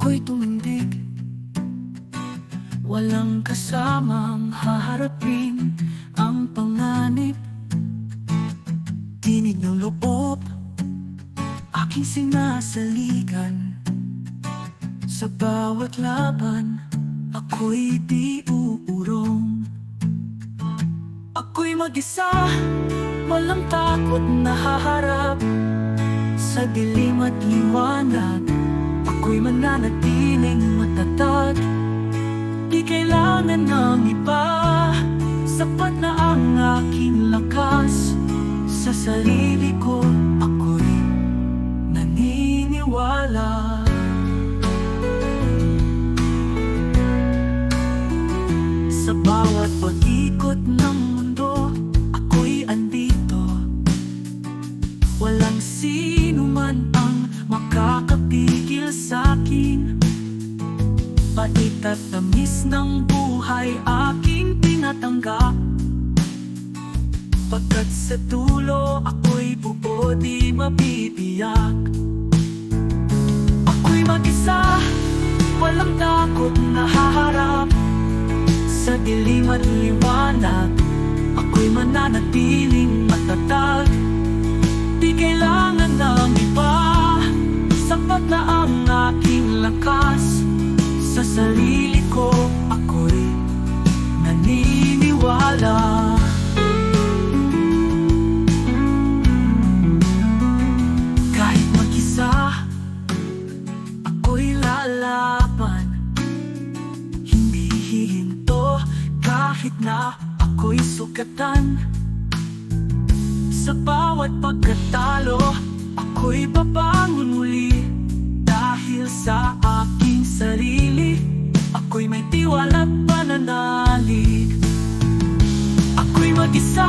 Ako'y tumindig, walang kasamang haharapin ang panganib. Tinig ng loob, aking sinasaligan. Sa bawat laban, ako'y di uurong. Ako'y mag-isa, walang takot na haharap. Sa dilim at liwanag, ako'y mananatiling matatag. Di kailangan ng iba, sapat na ang aking lakas. Sa sarili ko, ako'y naniniwala. Sa bawat pag-ikot ng mundo, ako'y andito. Walang sino man ang makakapigil sa'kin. Pait at tamis ng buhay aking tinatanggap. Pagkat sa dulo ako'y buo di mabibiyak. Ako'y mag-isa, walang takot na haharap. Sa dilim at liwanag, ako'y mananatiling matatag. Di kailangan ng iba, sapat na ang aking lakas. Sa sarili ko, ako'y naniniwala. Kahit mag-isa, ako'y lalaban. Hindi hihinto kahit na ako'y sugatan. Sa bawat pagkatalo, ako'y babangon muli. Dahil sa aking sarili, ako'y may tiwala at pananalig. Ako'y mag-isa,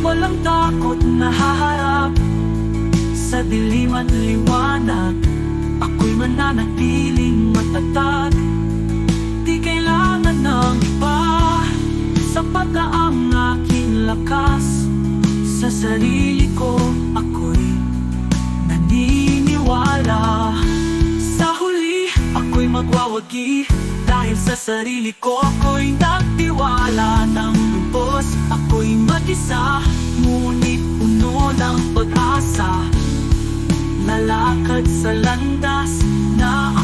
walang takot na haharap. Sa dilim at liwanag, ako'y mananatiling matatag. Di kailangan ng iba, sapat na ang aking lakas. Sa sarili ko, ako'y naniniwala. Sa huli, ako'y magwawagi. Dahil sa sarili ko, ako'y nagtiwala ng lubos. Ako'y mag-isa, ngunit puno ng pag-asa. Lalakad sa landas na